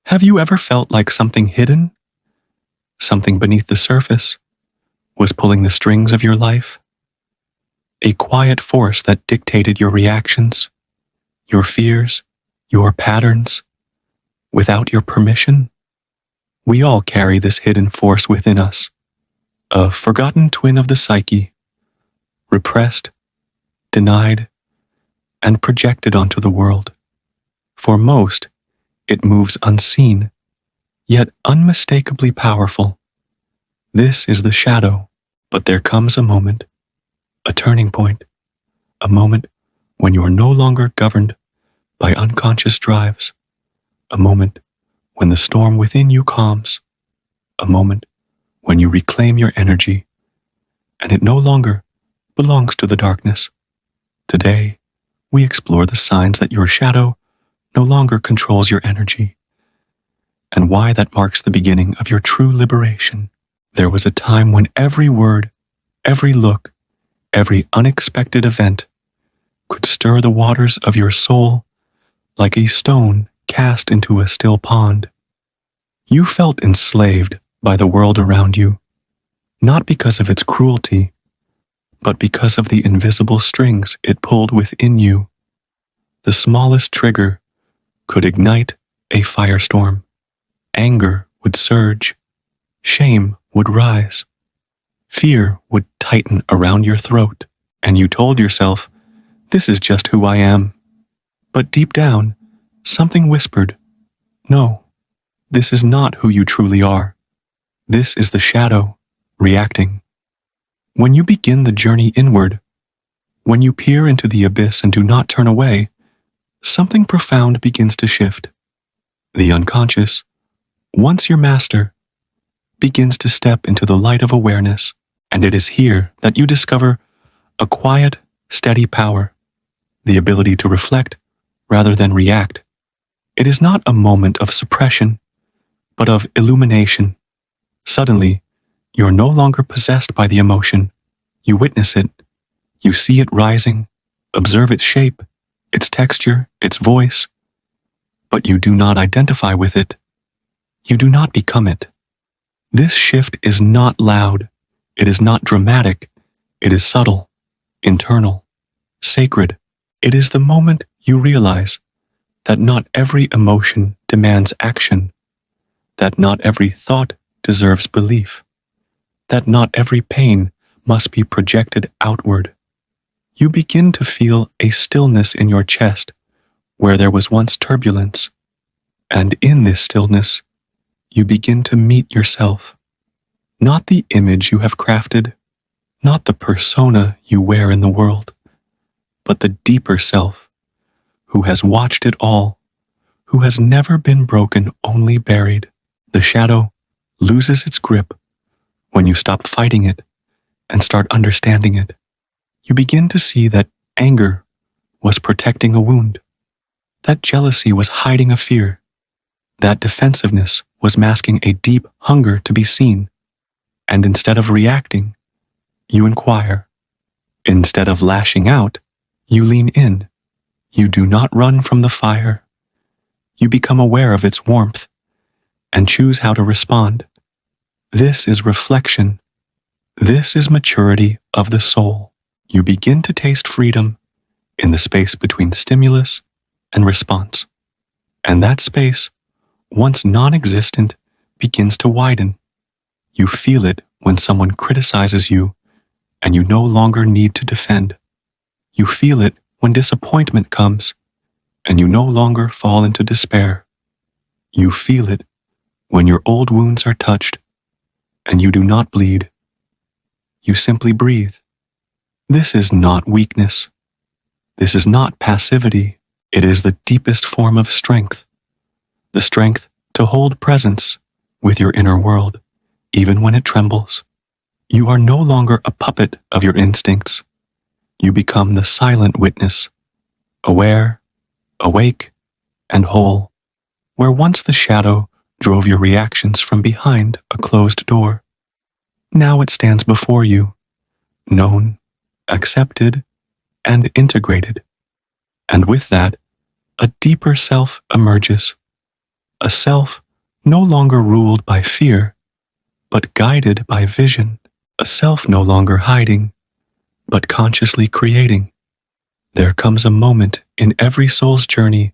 Have you ever felt like something hidden, something beneath the surface, was pulling the strings of your life? A quiet force that dictated your reactions, your fears, your patterns, without your permission? We all carry this hidden force within us, a forgotten twin of the psyche, repressed, denied, and projected onto the world. For most, it moves unseen, yet unmistakably powerful. This is the shadow, but there comes a moment, a turning point, a moment when you are no longer governed by unconscious drives, a moment when the storm within you calms, a moment when you reclaim your energy, and it no longer belongs to the darkness. Today, we explore the signs that your shadow no longer controls your energy, and why that marks the beginning of your true liberation. There was a time when every word, every look, every unexpected event could stir the waters of your soul like a stone cast into a still pond. You felt enslaved by the world around you, not because of its cruelty, but because of the invisible strings it pulled within you. The smallest trigger could ignite a firestorm. Anger would surge. Shame would rise. Fear would tighten around your throat, and you told yourself, "This is just who I am." But deep down, something whispered, "No, this is not who you truly are. This is the shadow, reacting." When you begin the journey inward, when you peer into the abyss and do not turn away, something profound begins to shift. The unconscious, once your master, begins to step into the light of awareness, and it is here that you discover a quiet, steady power, the ability to reflect rather than react. It is not a moment of suppression, but of illumination. Suddenly, you are no longer possessed by the emotion. You witness it. You see it rising, observe its shape, its texture, its voice, but you do not identify with it. You do not become it. This shift is not loud. It is not dramatic. It is subtle, internal, sacred. It is the moment you realize that not every emotion demands action, that not every thought deserves belief, that not every pain must be projected outward. You begin to feel a stillness in your chest where there was once turbulence, and in this stillness, you begin to meet yourself. Not the image you have crafted, not the persona you wear in the world, but the deeper self, who has watched it all, who has never been broken, only buried. The shadow loses its grip when you stop fighting it and start understanding it. You begin to see that anger was protecting a wound, that jealousy was hiding a fear, that defensiveness was masking a deep hunger to be seen. And instead of reacting, you inquire. Instead of lashing out, you lean in. You do not run from the fire. You become aware of its warmth and choose how to respond. This is reflection. This is maturity of the soul. You begin to taste freedom in the space between stimulus and response. And that space, once non-existent, begins to widen. You feel it when someone criticizes you and you no longer need to defend. You feel it when disappointment comes and you no longer fall into despair. You feel it when your old wounds are touched and you do not bleed. You simply breathe. This is not weakness. This is not passivity. It is the deepest form of strength. The strength to hold presence with your inner world, even when it trembles. You are no longer a puppet of your instincts. You become the silent witness, aware, awake, and whole, where once the shadow drove your reactions from behind a closed door. Now it stands before you, known, accepted, and integrated. And with that, a deeper self emerges, A self no longer ruled by fear, but guided by vision. A self no longer hiding, but consciously creating. There comes a moment in every soul's journey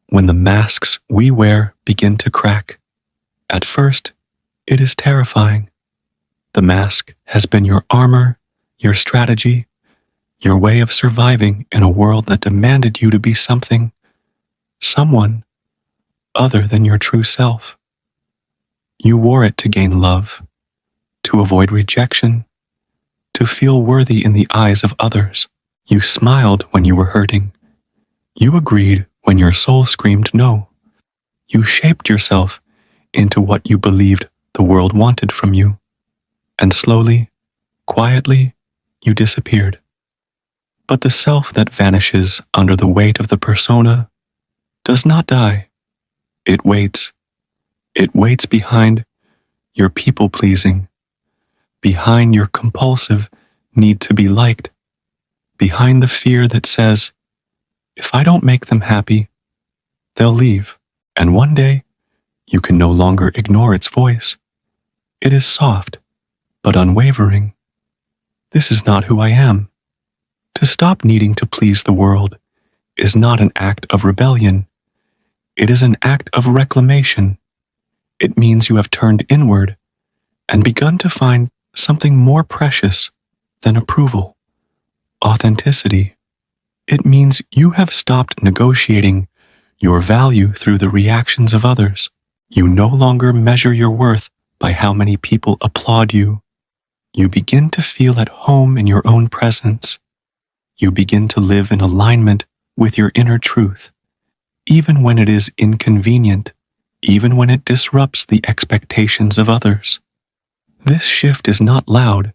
when the masks we wear begin to crack. At first, it is terrifying. The mask has been your armor, your strategy, your way of surviving in a world that demanded you to be something, someone other than your true self. You wore it to gain love, to avoid rejection, to feel worthy in the eyes of others. You smiled when you were hurting. You agreed when your soul screamed no. You shaped yourself into what you believed the world wanted from you. And slowly, quietly, you disappeared. But the self that vanishes under the weight of the persona does not die. It waits. It waits behind your people-pleasing, behind your compulsive need to be liked, behind the fear that says, if I don't make them happy, they'll leave. And one day, you can no longer ignore its voice. It is soft, but unwavering. This is not who I am. To stop needing to please the world is not an act of rebellion. It is an act of reclamation. It means you have turned inward and begun to find something more precious than approval, authenticity. It means you have stopped negotiating your value through the reactions of others. You no longer measure your worth by how many people applaud you. You begin to feel at home in your own presence. You begin to live in alignment with your inner truth, even when it is inconvenient, even when it disrupts the expectations of others. This shift is not loud,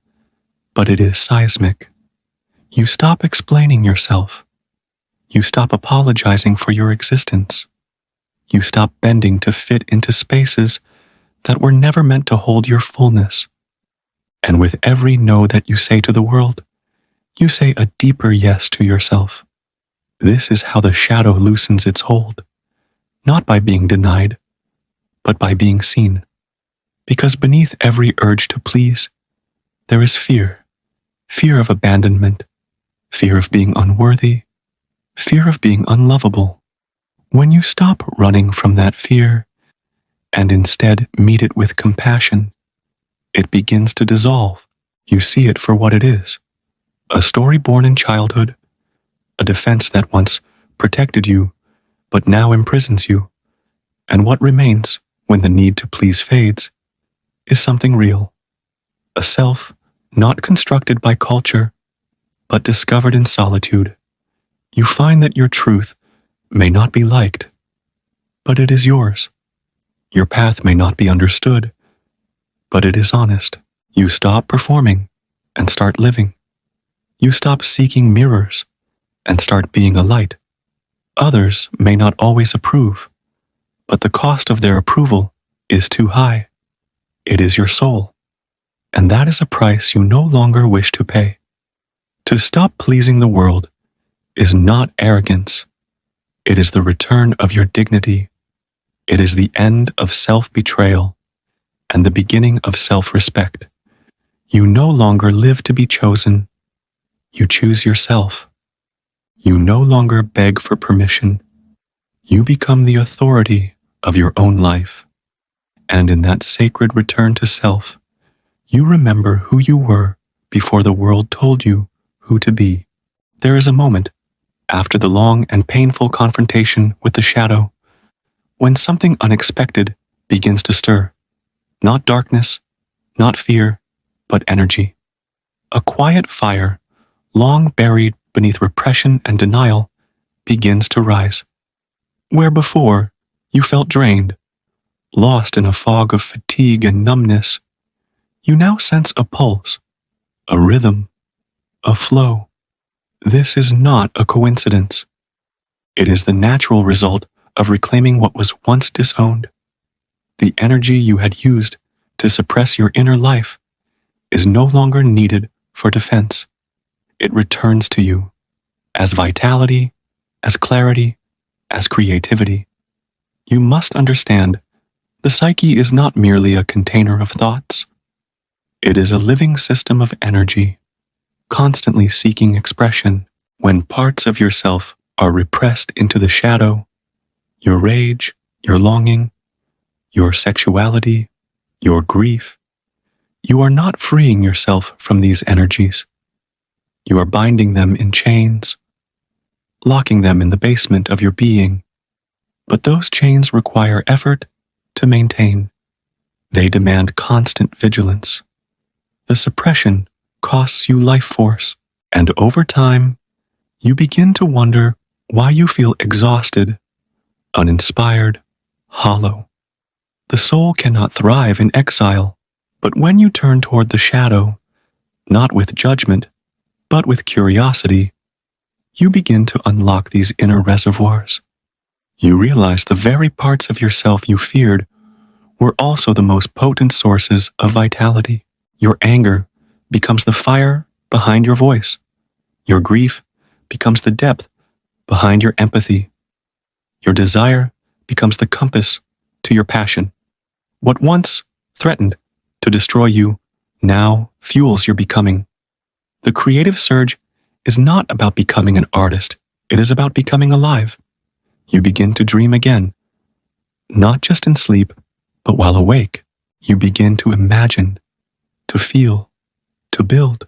but it is seismic. You stop explaining yourself. You stop apologizing for your existence. You stop bending to fit into spaces that were never meant to hold your fullness. And with every no that you say to the world, you say a deeper yes to yourself. This is how the shadow loosens its hold, not by being denied, but by being seen. Because beneath every urge to please, there is fear. Fear of abandonment, fear of being unworthy, fear of being unlovable. When you stop running from that fear and instead meet it with compassion, it begins to dissolve. You see it for what it is. A story born in childhood, a defense that once protected you, but now imprisons you. And what remains when the need to please fades is something real. A self not constructed by culture, but discovered in solitude. You find that your truth may not be liked, but it is yours. Your path may not be understood, but it is honest. You stop performing and start living. You stop seeking mirrors and start being a light. Others may not always approve, but the cost of their approval is too high. It is your soul, and that is a price you no longer wish to pay. To stop pleasing the world is not arrogance. It is the return of your dignity. It is the end of self-betrayal and the beginning of self-respect. You no longer live to be chosen. You choose yourself. You no longer beg for permission. You become the authority of your own life. And in that sacred return to self, you remember who you were before the world told you who to be. There is a moment, after the long and painful confrontation with the shadow, when something unexpected begins to stir. Not darkness, not fear, but energy. A quiet fire, long buried beneath repression and denial, begins to rise. Where before you felt drained, lost in a fog of fatigue and numbness, you now sense a pulse, a rhythm, a flow. This is not a coincidence. It is the natural result of reclaiming what was once disowned. The energy you had used to suppress your inner life is no longer needed for defense. It returns to you as vitality, as clarity, as creativity. You must understand, the psyche is not merely a container of thoughts. It is a living system of energy, constantly seeking expression. When parts of yourself are repressed into the shadow, your rage, your longing, your sexuality, your grief, you are not freeing yourself from these energies. You are binding them in chains, locking them in the basement of your being. But those chains require effort to maintain. They demand constant vigilance. The suppression costs you life force, and over time, you begin to wonder why you feel exhausted, uninspired, hollow. The soul cannot thrive in exile, but when you turn toward the shadow, not with judgment, but with curiosity, you begin to unlock these inner reservoirs. You realize the very parts of yourself you feared were also the most potent sources of vitality. Your anger becomes the fire behind your voice. Your grief becomes the depth behind your empathy. Your desire becomes the compass to your passion. What once threatened to destroy you now fuels your becoming. The creative surge is not about becoming an artist. It is about becoming alive. You begin to dream again, not just in sleep, but while awake. You begin to imagine, to feel, to build,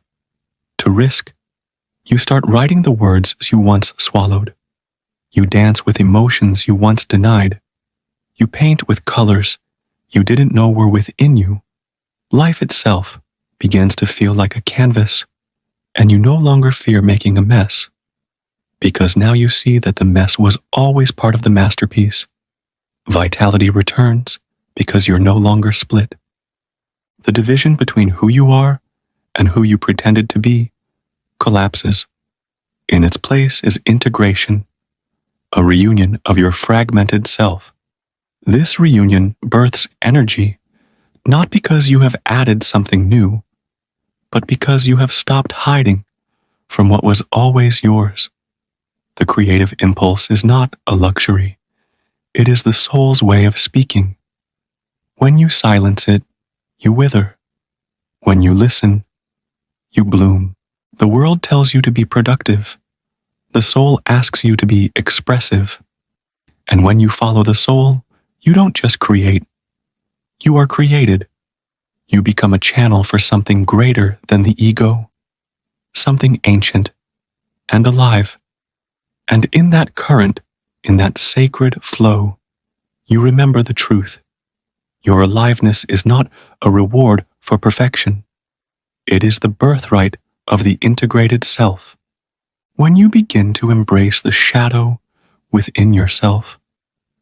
to risk. You start writing the words you once swallowed. You dance with emotions you once denied. You paint with colors you didn't know were within you. Life itself begins to feel like a canvas, and you no longer fear making a mess, because now you see that the mess was always part of the masterpiece. Vitality returns because you're no longer split. The division between who you are and who you pretended to be collapses. In its place is integration, a reunion of your fragmented self. This reunion births energy, not because you have added something new, but because you have stopped hiding from what was always yours. The creative impulse is not a luxury. It is the soul's way of speaking. When you silence it, you wither. When you listen, you bloom. The world tells you to be productive. The soul asks you to be expressive. And when you follow the soul, you don't just create. You are created. You become a channel for something greater than the ego, something ancient and alive. And in that current, in that sacred flow, you remember the truth. Your aliveness is not a reward for perfection. It is the birthright of the integrated self. When you begin to embrace the shadow within yourself,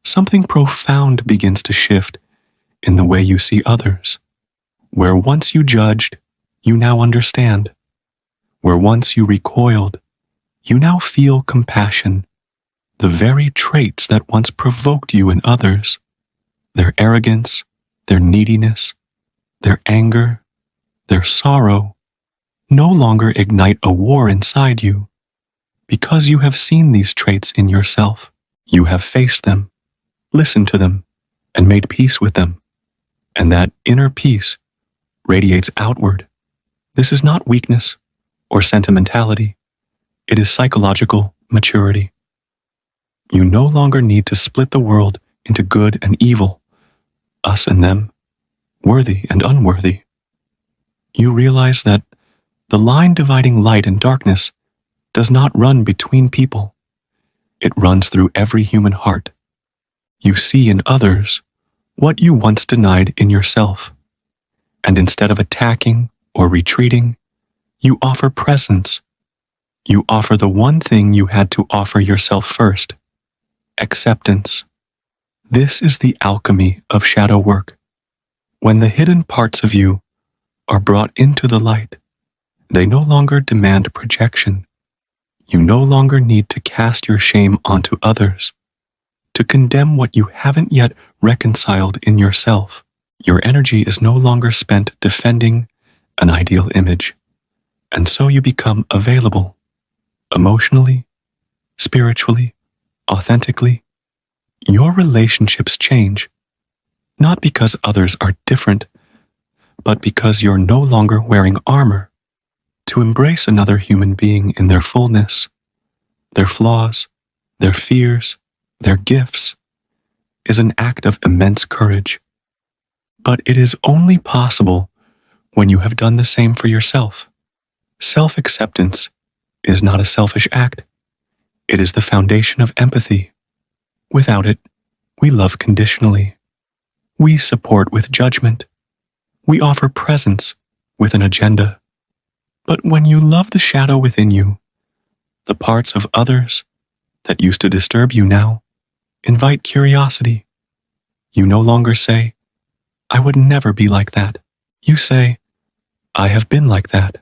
something profound begins to shift in the way you see others. Where once you judged, you now understand. Where once you recoiled, you now feel compassion. The very traits that once provoked you in others, their arrogance, their neediness, their anger, their sorrow, no longer ignite a war inside you. Because you have seen these traits in yourself, you have faced them, listened to them, and made peace with them. And that inner peace radiates outward. This is not weakness or sentimentality. It is psychological maturity. You no longer need to split the world into good and evil, us and them, worthy and unworthy. You realize that the line dividing light and darkness does not run between people. It runs through every human heart. You see in others what you once denied in yourself. And instead of attacking or retreating, you offer presence. You offer the one thing you had to offer yourself first: acceptance. This is the alchemy of shadow work. When the hidden parts of you are brought into the light, they no longer demand projection. You no longer need to cast your shame onto others, to condemn what you haven't yet reconciled in yourself. Your energy is no longer spent defending an ideal image, and so you become available, emotionally, spiritually, authentically. Your relationships change, not because others are different, but because you're no longer wearing armor. To embrace another human being in their fullness, their flaws, their fears, their gifts, is an act of immense courage. But it is only possible when you have done the same for yourself. Self-acceptance is not a selfish act. It is the foundation of empathy. Without it, we love conditionally. We support with judgment. We offer presence with an agenda. But when you love the shadow within you, the parts of others that used to disturb you now invite curiosity. You no longer say, I would never be like that. You say, I have been like that.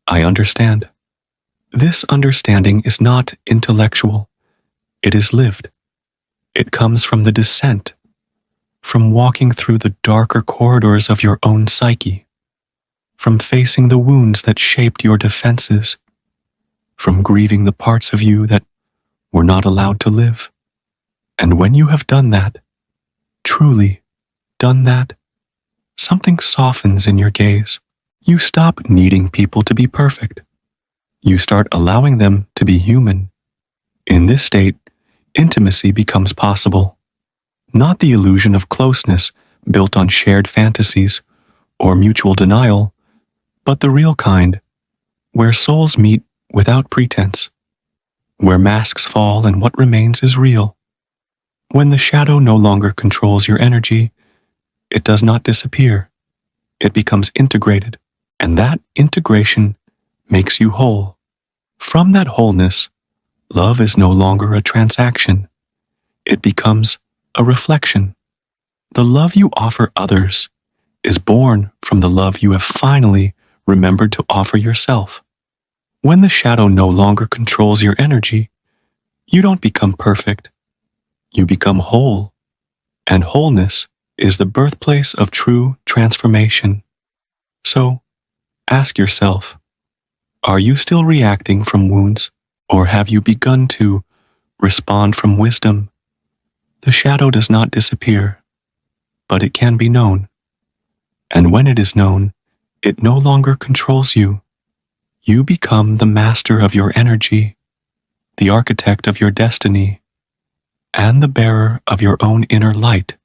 I understand. This understanding is not intellectual. It is lived. It comes from the descent, from walking through the darker corridors of your own psyche, from facing the wounds that shaped your defenses, from grieving the parts of you that were not allowed to live. And when you have done that, truly done that, something softens in your gaze. You stop needing people to be perfect. You start allowing them to be human. In this state, intimacy becomes possible. Not the illusion of closeness built on shared fantasies or mutual denial, but the real kind, where souls meet without pretense, where masks fall and what remains is real. When the shadow no longer controls your energy, it does not disappear. It becomes integrated, and that integration makes you whole. From that wholeness, love is no longer a transaction. It becomes a reflection. The love you offer others is born from the love you have finally remembered to offer yourself. When the shadow no longer controls your energy, you don't become perfect. You become whole, and wholeness is the birthplace of true transformation. So, ask yourself, are you still reacting from wounds, or have you begun to respond from wisdom? The shadow does not disappear, but it can be known. And when it is known, it no longer controls you. You become the master of your energy, the architect of your destiny, and the bearer of your own inner light.